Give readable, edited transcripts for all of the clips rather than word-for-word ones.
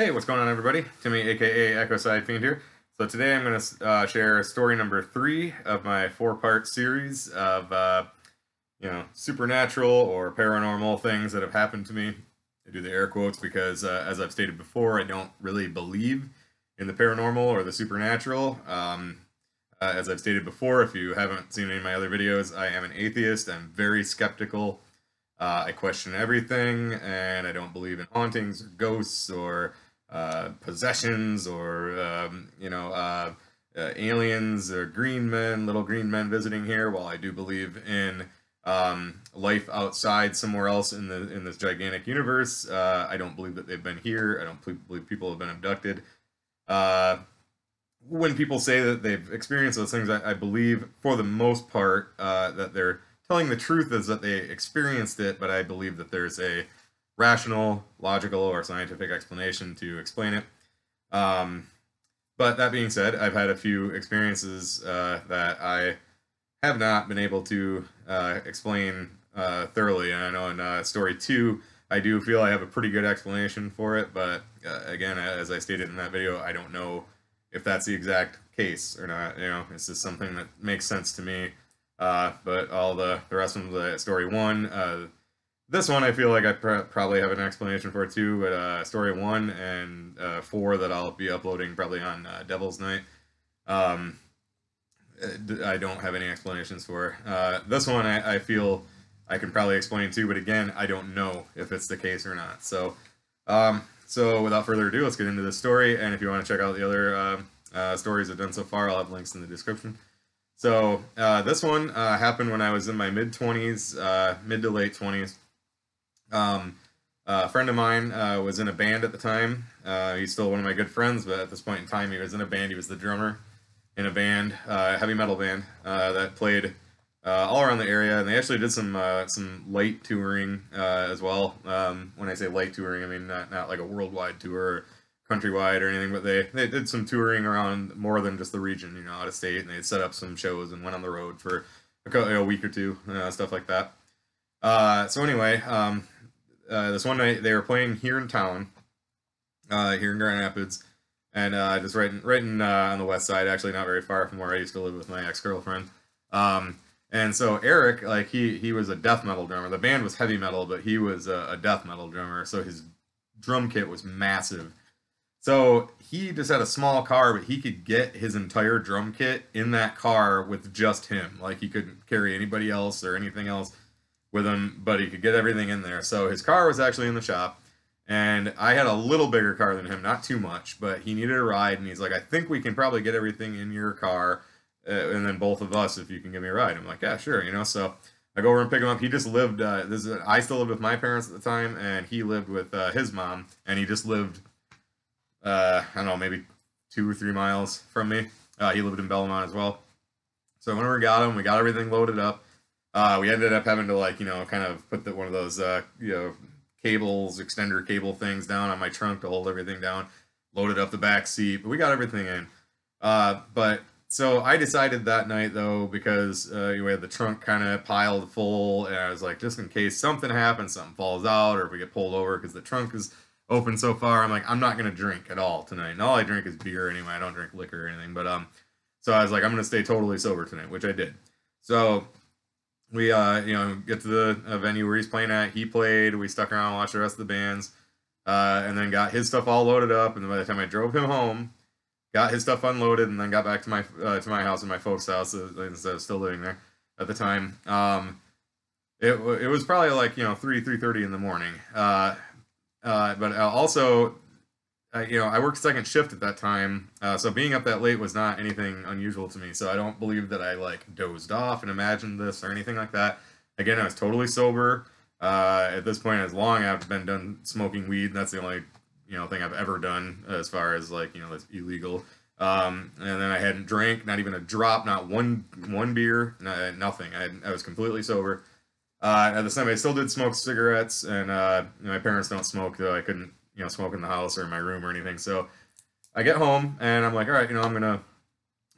Hey, what's going on, everybody? Timmy, aka Echo Side Fiend here. So today I'm going to share story number 3 of my 4-part series of supernatural or paranormal things that have happened to me. I do the air quotes because, as I've stated before, I don't really believe in the paranormal or the supernatural. As I've stated before, if you haven't seen any of my other videos, I am an atheist. I'm very skeptical. I question everything, and I don't believe in hauntings or ghosts or possessions or aliens or green men, little green men visiting here. While I do believe in life outside somewhere else in this gigantic universe, I don't believe that they've been here. I don't believe people have been abducted. Uh, when people say that they've experienced those things, I believe for the most part that they're telling the truth is that they experienced it, but I believe that there's a rational, logical, or scientific explanation to explain it. Um, but that being said, I've had a few experiences that I have not been able to explain thoroughly. And I know in story 2, I do feel I have a pretty good explanation for it, but again, as I stated in that video, I don't know if that's the exact case or not. It's just something that makes sense to me. But all the rest of the story 1, this one I feel like I probably have an explanation for too, but story 1 and 4 that I'll be uploading probably on Devil's Night, um, I don't have any explanations for. This one I feel I can probably explain too, but again, I don't know if it's the case or not. So without further ado, let's get into this story, and if you want to check out the other stories I've done so far, I'll have links in the description. So this one happened when I was in my mid-20s, mid to late 20s. A friend of mine was in a band at the time. He's still one of my good friends, but at this point in time, he was in a band. He was the drummer in a band, heavy metal band that played all around the area, and they actually did some light touring as well. When I say light touring, I mean not like a worldwide tour, or countrywide or anything, but they did some touring around more than just the region, out of state, and they set up some shows and went on the road for a week or two, stuff like that. So anyway, this one night they were playing here in town, here in Grand Rapids, and just right in on the west side, actually not very far from where I used to live with my ex-girlfriend. And so Eric, like he was a death metal drummer. The band was heavy metal, but he was a death metal drummer. So his drum kit was massive. So he just had a small car, but he could get his entire drum kit in that car with just him. Like he couldn't carry anybody else or anything else with him, but he could get everything in there. So his car was actually in the shop, and I had a little bigger car than him, not too much, but he needed a ride, and he's like, I think we can probably get everything in your car, and then both of us, if you can give me a ride. I'm like, yeah, sure, so I go over and pick him up. He just lived, I still lived with my parents at the time, and he lived with his mom, and he just lived, I don't know, maybe 2 or 3 miles from me. He lived in Belmont as well. So whenever we got him, we got everything loaded up. We ended up having to kind of put one of those cables, extender cable things down on my trunk to hold everything down. Loaded up the back seat, but we got everything in. But so I decided that night though, because we had the trunk kind of piled full, and I was like, just in case something happens, something falls out, or if we get pulled over because the trunk is open so far, I'm like, I'm not gonna drink at all tonight. And all I drink is beer anyway. I don't drink liquor or anything. But so I was like, I'm gonna stay totally sober tonight, which I did. So we get to the venue where he's playing at. He played. We stuck around and watched the rest of the bands, and then got his stuff all loaded up. And then by the time I drove him home, got his stuff unloaded, and then got back to my house and my folks' house. Instead of still living there at the time, it was probably like 3:30 in the morning. But also, I worked second shift at that time, so being up that late was not anything unusual to me. So I don't believe that I like dozed off and imagined this or anything like that. Again, I was totally sober. At this point, as long I've been done smoking weed. That's the only thing I've ever done as far as that's illegal. And then I hadn't drank, not even a drop, not one beer, nothing. I was completely sober. At this time, I still did smoke cigarettes, and my parents don't smoke, though I couldn't smoke in the house or in my room or anything. So I get home and I'm like, all right, I'm gonna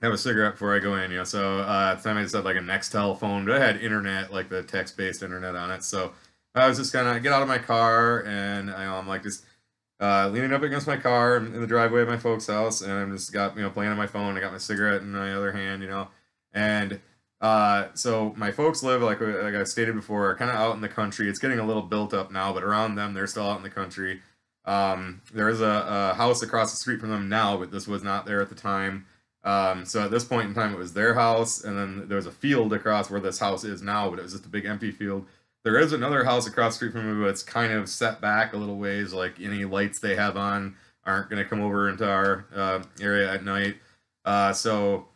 have a cigarette before I go in. So at the time I just had like a Nextel phone, but I had internet, like the text-based internet on it. So I was just gonna get out of my car, and I'm like just leaning up against my car in the driveway of my folks' house, and I'm just got playing on my phone. I got my cigarette in my other hand, and so my folks live like I stated before, kind of out in the country. It's getting a little built up now, but around them, they're still out in the country. There is a house across the street from them now, but this was not there at the time. So at this point in time, it was their house, and then there was a field across where this house is now, but it was just a big empty field. There is another house across the street from me, but it's kind of set back a little ways. Like any lights they have on aren't going to come over into our area at night. So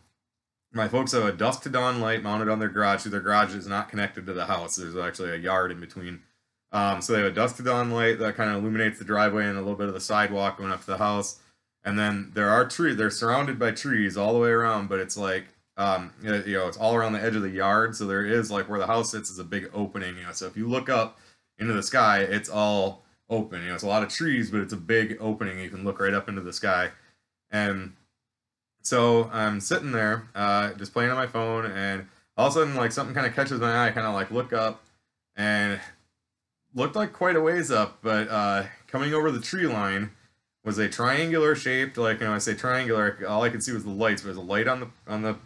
my folks have a dusk to dawn light mounted on their garage. So their garage is not connected to the house. There's actually a yard in between. So they have a dusk to dawn light that kind of illuminates the driveway and a little bit of the sidewalk going up to the house. And then there are trees. They're surrounded by trees all the way around, but it's like it's all around the edge of the yard. So there is like where the house sits is a big opening. So if you look up into the sky, it's all open. It's a lot of trees, but it's a big opening. You can look right up into the sky. And so I'm sitting there, just playing on my phone, and all of a sudden, like something kind of catches my eye. I kind of like look up, and looked like quite a ways up, but coming over the tree line was a triangular shaped, like I say triangular, all I could see was the lights. There was a light on the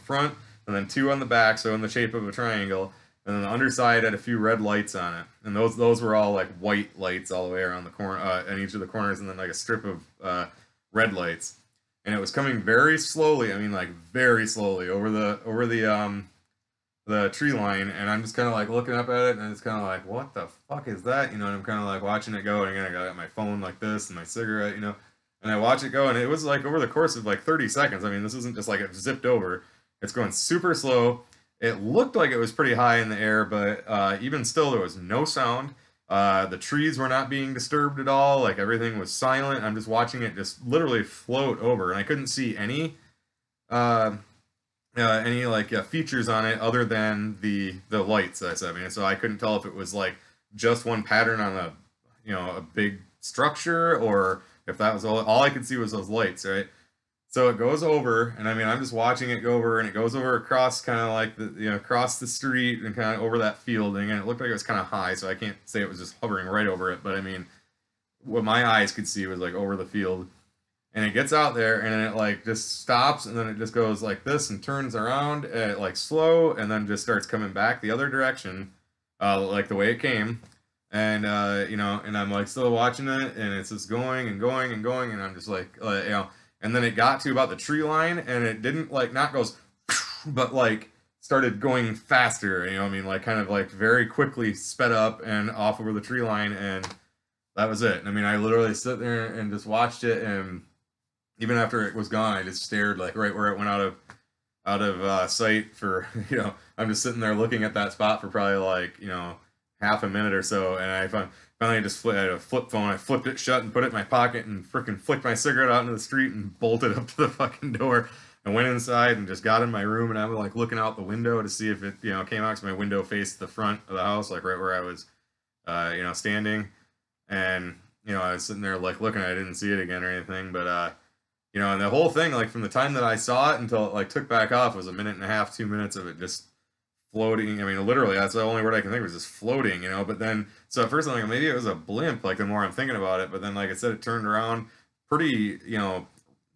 front, and then two on the back, so in the shape of a triangle. And then the underside had a few red lights on it, and those were all like white lights all the way around the corner, and each of the corners, and then like a strip of red lights. And it was coming very slowly. I mean, like very slowly over the tree line, and I'm just kind of like looking up at it, and it's kind of like, what the fuck is that? And I'm kind of like watching it go, and again, I got my phone like this and my cigarette, and I watch it go, and it was like over the course of like 30 seconds. I mean, this isn't just like it zipped over. It's going super slow. It looked like it was pretty high in the air, but even still, there was no sound. The trees were not being disturbed at all. Like everything was silent. I'm just watching it just literally float over, and I couldn't see any like features on it other than the lights. I said, I mean, so I couldn't tell if it was like just one pattern on a big structure, or if that was all I could see was those lights, right? So it goes over, and I mean, I'm just watching it go over, and it goes over across kind of like across the street and kind of over that field, and it looked like it was kind of high, so I can't say it was just hovering right over it, but I mean, what my eyes could see was like over the field. And it gets out there, and it like just stops, and then it just goes like this and turns around like slow, and then just starts coming back the other direction, like the way it came. And and I'm like still watching it, and it's just going and going and going, and I'm just like and then it got to about the tree line, and it didn't like not goes but like started going faster, I mean, like kind of like very quickly sped up and off over the tree line, and that was it. I mean, I literally sit there and just watched it, and even after it was gone, I just stared like right where it went out of sight for I'm just sitting there looking at that spot for probably like half a minute or so, and I finally just I had a flip phone. I flipped it shut and put it in my pocket and freaking flicked my cigarette out into the street and bolted up to the fucking door. I went inside and just got in my room, and I was like looking out the window to see if it came out, because my window faced the front of the house, like right where I was standing, and I was sitting there like looking. I didn't see it again or anything, but and the whole thing, like from the time that I saw it until it like took back off, was a minute and a half, 2 minutes of it just floating. I mean, literally, that's the only word I can think of, was just floating, But then, so at first I'm like, maybe it was a blimp, like the more I'm thinking about it. But then, like I said, it turned around pretty,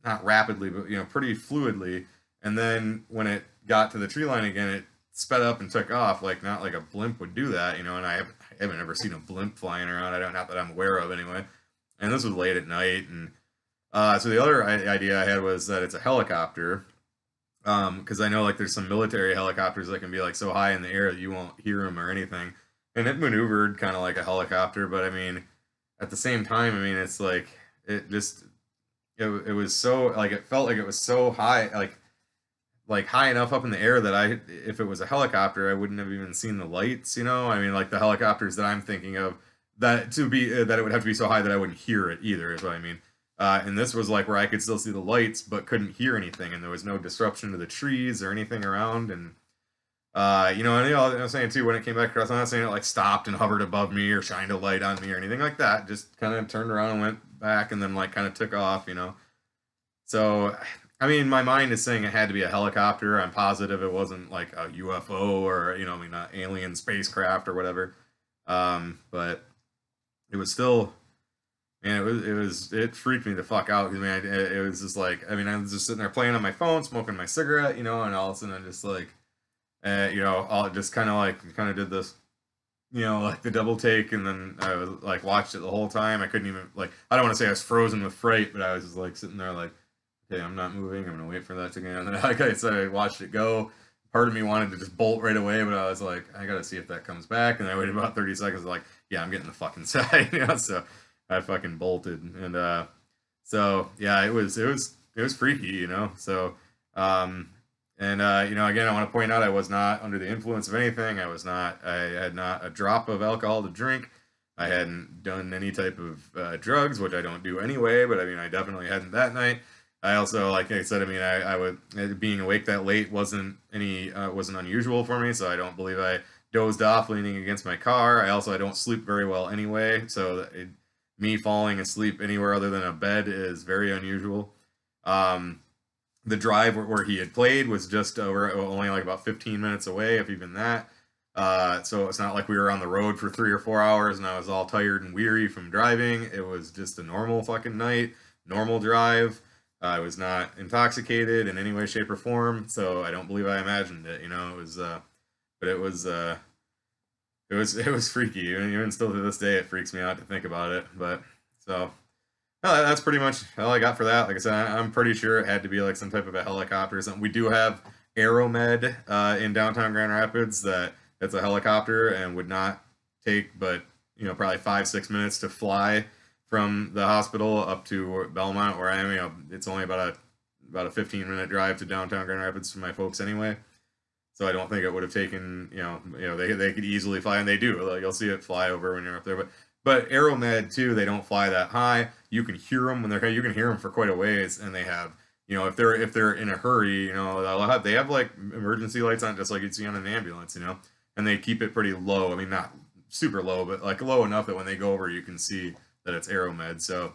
not rapidly, but, pretty fluidly. And then when it got to the tree line again, it sped up and took off, like not like a blimp would do that, and I haven't ever seen a blimp flying around. Not that I'm aware of anyway. And this was late at night, and so the other idea I had was that it's a helicopter, because I know like there's some military helicopters that can be like so high in the air that you won't hear them or anything, and it maneuvered kind of like a helicopter. But I mean, at the same time, I mean, it's like it was so like it felt like it was so high, like high enough up in the air that if it was a helicopter, I wouldn't have even seen the lights. I mean, like the helicopters that I'm thinking of, that it would have to be so high that I wouldn't hear it either, is what I mean. And this was like where I could still see the lights but couldn't hear anything, and there was no disruption to the trees or anything around. And and I was saying too, when it came back across, I'm not saying it like stopped and hovered above me or shined a light on me or anything like that. Just kind of turned around and went back, and then like kind of took off. So I mean, my mind is saying it had to be a helicopter. I'm positive it wasn't like a UFO or I mean, not alien spacecraft or whatever. But it was still Man, it freaked me the fuck out. Man, it was just like, I mean, I was just sitting there playing on my phone, smoking my cigarette, you know, and all of a sudden I'm just like, you know, I'll just kind of did this, you know, like the double take, and then I was like watched it the whole time. I couldn't even like, I don't want to say I was frozen with fright, but I was just like sitting there like, okay, I'm not moving. I'm gonna wait for that to go. And then like I said, I watched it go. Part of me wanted to just bolt right away, but I was like, I gotta see if that comes back. And I waited about 30 seconds. Like, yeah, I'm getting the fucking side, you know. So I fucking bolted, and so yeah, it was freaky, you know. So um, and you know, again, I want to point out I was not under the influence of anything. I had not a drop of alcohol to drink. I hadn't done any type of drugs, which I don't do anyway. But I mean, I definitely hadn't that night. I also, like I said, I mean, I would being awake that late wasn't unusual for me, so I don't believe I dozed off leaning against my car. I don't sleep very well anyway, so me falling asleep anywhere other than a bed is very unusual. Um, the drive where he had played was just over only like about 15 minutes away, if even that. So it's not like we were on the road for 3 or 4 hours and I was all tired and weary from driving. It was just a normal fucking night, normal drive. I was not intoxicated in any way, shape, or form, so I don't believe I imagined it. You know, it was, but it was freaky. Even still to this day, it freaks me out to think about it. But so no, that's pretty much all I got for that. Like I said, I'm pretty sure it had to be like some type of a helicopter or something. We do have Aeromed in downtown Grand Rapids that it's a helicopter and would not take but you know probably 5 6 minutes to fly from the hospital up to Belmont where I am. You know, it's only about a 15-minute drive to downtown Grand Rapids for my folks anyway. So I don't think it would have taken, they could easily fly, and they do. Like, you'll see it fly over when you're up there. But Aeromed too, they don't fly that high. You can hear them when you can hear them for quite a ways, and they have, if they're in a hurry, they have like emergency lights on, just like you'd see on an ambulance, and they keep it pretty low. I mean, not super low, but like low enough that when they go over, you can see that it's Aeromed. So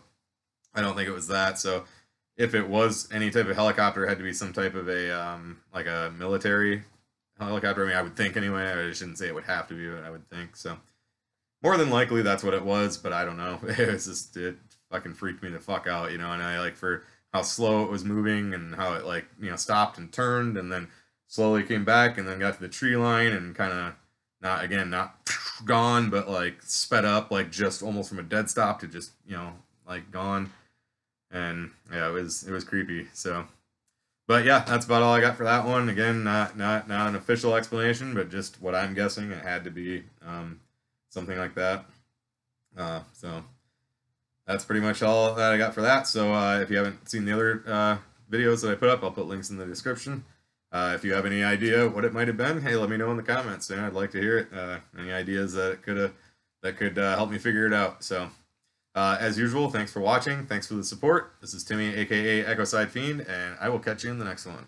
I don't think it was that. So if it was any type of helicopter, it had to be some type of a like a military helicopter. I mean, I would think anyway. I shouldn't say it would have to be, but I would think so. More than likely, that's what it was, but I don't know. It fucking freaked me the fuck out, And I like for how slow it was moving and how it like stopped and turned and then slowly came back and then got to the tree line and kind of not gone, but like sped up, like just almost from a dead stop to just like gone. And yeah, it was creepy. So. But yeah, that's about all I got for that one. Again, not an official explanation, but just what I'm guessing. It had to be something like that. So that's pretty much all that I got for that. So if you haven't seen the other videos that I put up, I'll put links in the description. If you have any idea what it might have been, hey, let me know in the comments. I'd like to hear it. Any ideas that could help me figure it out. So. As usual, thanks for watching. Thanks for the support. This is Timmy, aka Echo Side Fiend, and I will catch you in the next one.